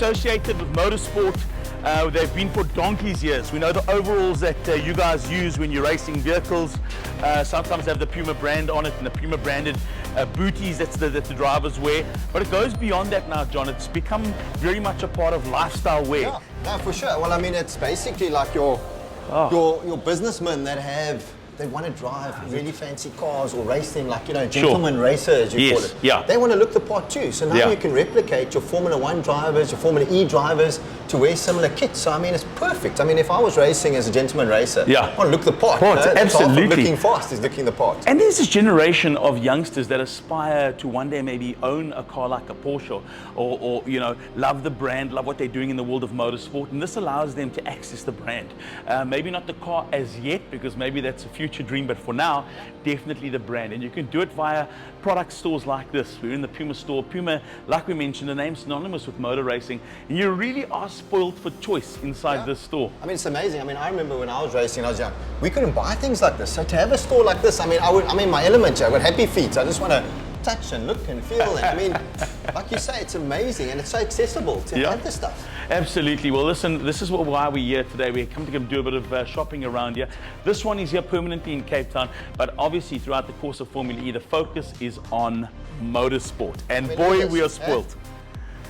associated with motorsport. They've been for donkey's years. We know the overalls that you guys use when you're racing vehicles sometimes have the Puma brand on it, and the Puma branded booties that the drivers wear. But it goes beyond that now, John. It's become very much a part of lifestyle wear. Yeah, no, for sure. Well, I mean, it's basically like your businessmen they want to drive really fancy cars or race them, like, gentleman racer, as you call it. Yeah. They want to look the part too. So now you can replicate your Formula 1 drivers, your Formula E drivers to wear similar kits. So, I mean, it's perfect. I mean, if I was racing as a gentleman racer, I want to look the part. Absolutely. Looking fast is looking the part. And there's this generation of youngsters that aspire to one day maybe own a car like a Porsche or love the brand, love what they're doing in the world of motorsport. And this allows them to access the brand. Maybe not the car as yet, because maybe that's a future dream, but for now, definitely the brand. And you can do it via product stores like this. We're in the Puma store. Puma, like we mentioned, the name's synonymous with motor racing, and you really are spoiled for choice inside this store. I mean, it's amazing. I mean, I remember when I was racing, I was young, we couldn't buy things like this. So to have a store like this, I'm in my element. I've got happy feet. So I just want to touch and look and feel. And I mean, like you say, it's amazing, and it's so accessible to have this stuff. Absolutely. Well, listen, this is why we're here today. We come to do a bit of shopping around here. This one is here permanently in Cape Town, but obviously throughout the course of Formula E, the focus is on motorsport. And boy, we are spoiled.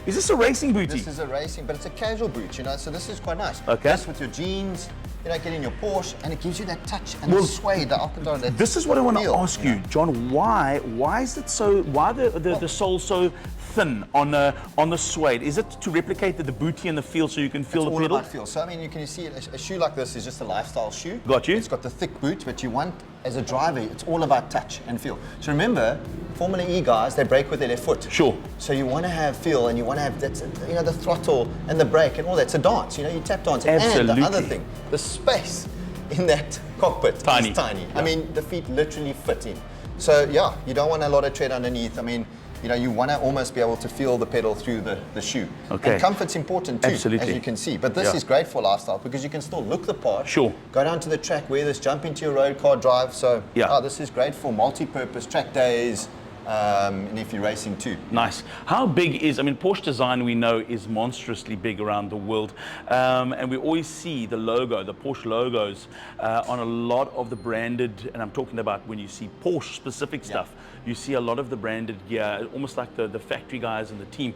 Is this a racing bootie? This is a racing, but it's a casual boot, so this is quite nice. Okay. This with your jeans, get in your Porsche, and it gives you that touch and the sway, the up and down. This is what I want to ask you, John. Why is it so? Why the sole so thin on the suede? Is it to replicate the bootie and the feel, so you can feel the pedal? It's all about feel. So I mean, you can see a shoe like this is just a lifestyle shoe. Got you. It's got the thick boot, but you want, as a driver, it's all about touch and feel. So remember, Formula E guys, they brake with their left foot. Sure. So you want to have feel, and you want to have that, the throttle and the brake and all that. It's a dance. You tap dance. Absolutely. And the other thing, the space in that cockpit is tiny. Yeah. I mean, the feet literally fit in. So yeah, you don't want a lot of tread underneath. I mean, you want to almost be able to feel the pedal through the shoe. Okay. And comfort's important too, Absolutely. as you can see. But this is great for lifestyle, because you can still look the part. Sure. Go down to the track, wear this, jump into your road car drive. So this is great for multi-purpose track days. And if you're racing too. Nice. How big is, Porsche design, we know, is monstrously big around the world. And we always see the logo, the Porsche logos on a lot of the branded, and I'm talking about when you see Porsche specific stuff, you see a lot of the branded gear, almost like the factory guys and the team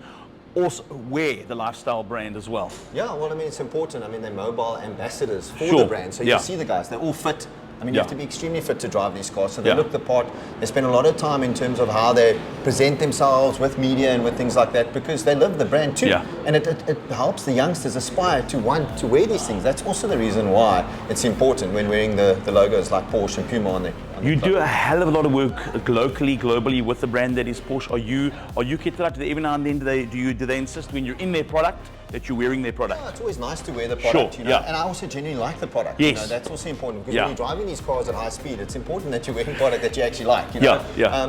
also wear the lifestyle brand as well. Yeah, well, it's important. They're mobile ambassadors for the brand. So you see the guys, they're all fit. You have to be extremely fit to drive these cars, so they look the part. They spend a lot of time in terms of how they present themselves with media and with things like that, because they live the brand too. And it helps the youngsters aspire to want to wear these things. That's also the reason why it's important when wearing the logos like Porsche and Puma on there. You do a hell of a lot of work locally, globally with the brand that is Porsche. Are you kitted out? Every now and then do they insist when you're in their product that you're wearing their product? Yeah, it's always nice to wear the product, Sure, and I also genuinely like the product. Yes. That's also important, because when you're driving these cars at high speed, it's important that you're wearing product that you actually like.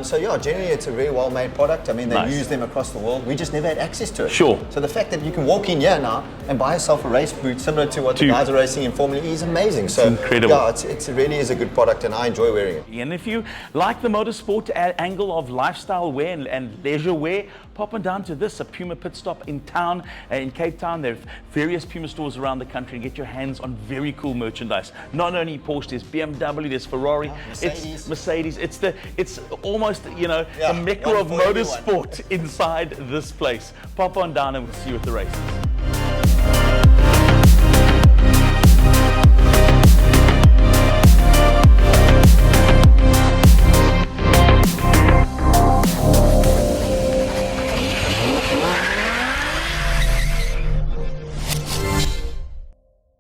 So generally it's a very well-made product. They use them across the world. We just never had access to it. Sure. So the fact that you can walk in here now and buy yourself a race boot similar to what the guys are racing in Formula E is amazing. So incredible. Yeah, it really is a good product, and I enjoy wearing it. And if you like the motorsport angle of lifestyle wear and leisure wear, pop on down to this, a Puma pit stop in town, in Cape Town. There are various Puma stores around the country, and get your hands on very cool merchandise. Not only Porsche, there's BMW, there's Ferrari, it's Mercedes. It's almost, a mecca of motorsport inside this place. Pop on down and we'll see you at the races.